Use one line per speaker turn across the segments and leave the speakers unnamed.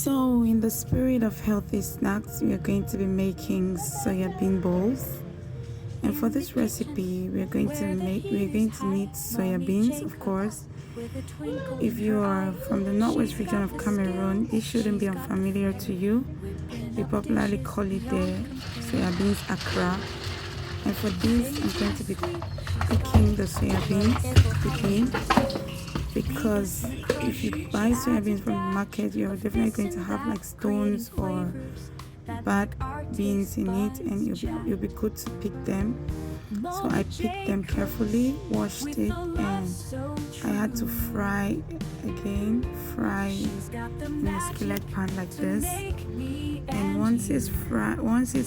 So, in the spirit of healthy snacks, we are going to be making soya bean balls. And for this recipe, we're going to need soya beans, of course. If you are from the northwest region of Cameroon, this shouldn't be unfamiliar to you. We popularly call it the soya beans akra. And for this, I'm going to be picking the soya beans because if you buy soya beans from the market, you're definitely going to have like stones or bad beans in it, and you'll be good to pick them. So I picked them carefully, washed it, and I had to fry in a skillet pan like this. And once it's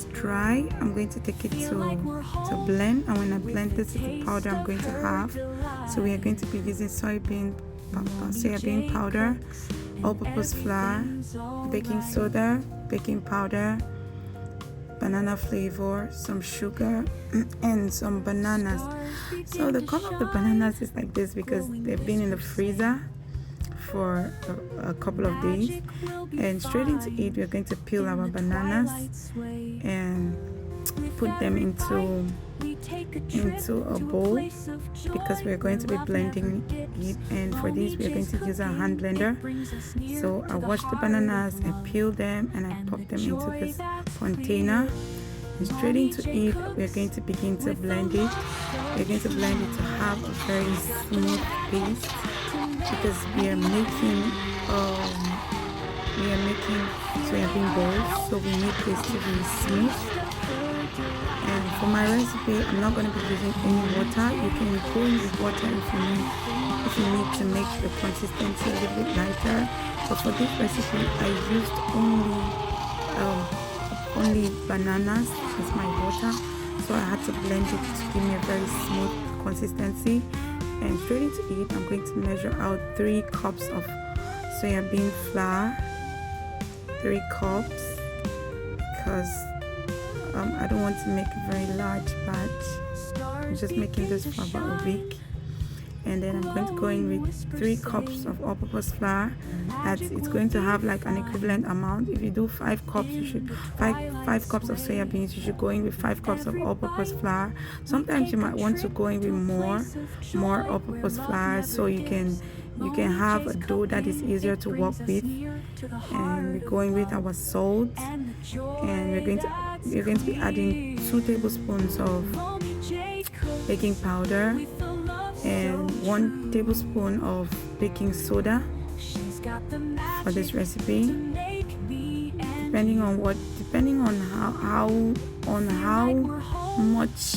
dry, I'm going to take it to blend. And when I blend, this is the powder I'm going to have. So we are going to be using soya bean powder, all-purpose flour, baking soda, baking powder, banana flavor, some sugar, and some bananas. So the color of the bananas is like this because they've been in the freezer for a couple of days. And straight into it, we're going to peel our bananas and put them into a bowl because we're going to be blending it. And for this, we're going to use a hand blender. So I washed the bananas, I peeled them, and I popped them into this container. And straight into it, we're going to begin to blend it. We're going to blend it to have a very smooth paste because we are making soya bean balls, so we need this to be smooth. And for my recipe, I'm not going to be using any water. You can go in with water if you need to make the consistency a little bit lighter. But for this recipe, I used only bananas as my water, so I had to blend it to give me a very smooth consistency. And straight into it, I'm going to measure out 3 cups of soya bean flour, 3 cups, because I don't want to make a very large batch. I'm just making this for about a week. And then I'm going to go in with 3 cups of all-purpose flour. It's going to have like an equivalent amount. If you do 5 cups, you should 5 cups of soya beans. You should go in with 5 cups of all-purpose flour. Sometimes you might want to go in with more all-purpose flour, so you can have a dough that is easier to work with. And we're going with our salt, and we're going to be adding 2 tablespoons of baking powder and 1 tablespoon of baking soda for this recipe. Depending on how much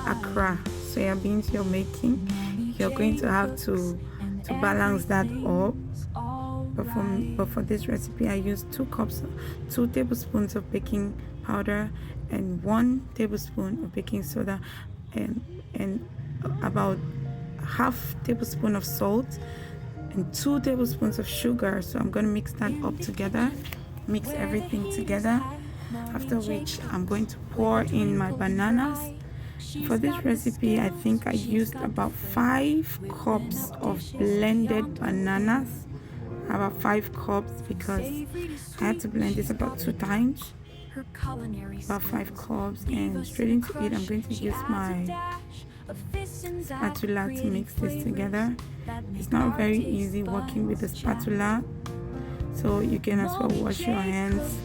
akra soya beans you're making, you're going to have to balance that up. But for this recipe, I used 2 tablespoons of baking powder and 1 tablespoon of baking soda, and about half tablespoon of salt and 2 tablespoons of sugar. So I'm going to mix that up together, mix everything together, after which I'm going to pour in my bananas. For this recipe, I think I used about 5 cups of blended bananas, about 5 cups, because I had to blend this about 2 times, about 5 cups. And straight into it, I'm going to use my spatula to mix this together. It's not very easy working with the spatula, so you can as well wash your hands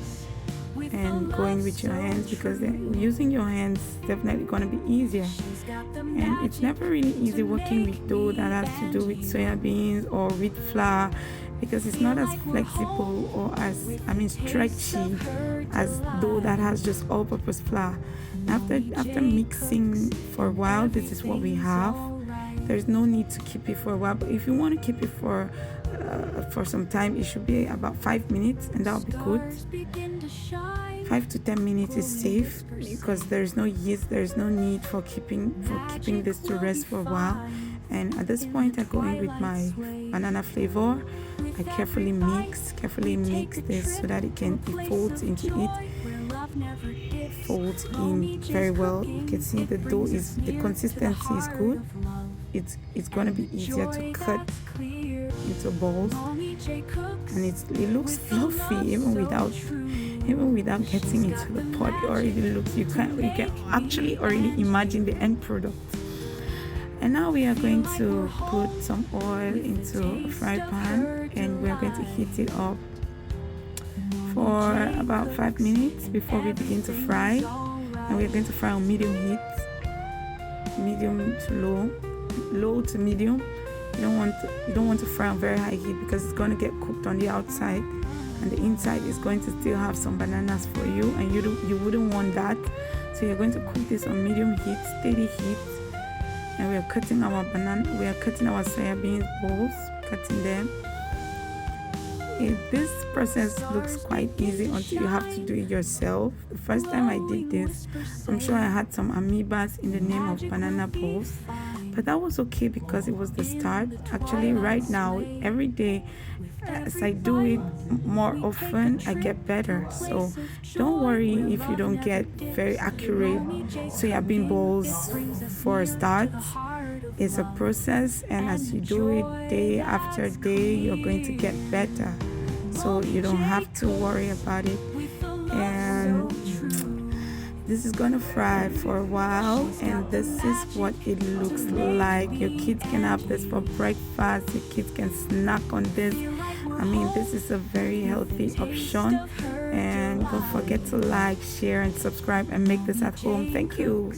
and go in with your hands, because using your hands is definitely going to be easier. And it's never really easy working with dough that has to do with soya beans or with flour, because it's not as flexible or stretchy as dough that has just all-purpose flour. After mixing for a while, this is what we have. There's no need to keep it for a while, but if you want to keep it for some time, it should be about 5 minutes, and that'll be good. 5 to 10 minutes is safe because there's no yeast. There's no need for keeping this to rest for a while. And at this point, I go in with my banana flavor. I carefully mix this so that it folds into it. Folds in very well. You can see the consistency is good. It's going to be easier to cut into balls. and it looks fluffy even without getting into the pot. It already looks, you can actually already imagine the end product. And now we are going to put some oil into a fry pan, and we're going to heat it up for about 5 minutes before we begin to fry. And we're going to fry on medium heat, medium to low to medium. You don't want to fry on very high heat, because it's going to get cooked on the outside, and the inside is going to still have some bananas for you, and you wouldn't want that. So you're going to cook this on medium heat, steady heat. And we are cutting our soya beans balls, cutting them. This process looks quite easy until you have to do it yourself. The first time I did this, I'm sure I had some amoebas in the name of banana balls, but that was okay because it was the start. Actually, right now, every day, as I do it more often, I get better. So don't worry if you don't get very accurate soya bean balls for a start. It's a process, and as you do it day after day, you're going to get better. So you don't have to worry about it. And this is going to fry for a while, and this is what it looks like. Your kids can have this for breakfast. Your kids can snack on this. I mean, this is a very healthy option. And don't forget to like, share, and subscribe, and make this at home. Thank you.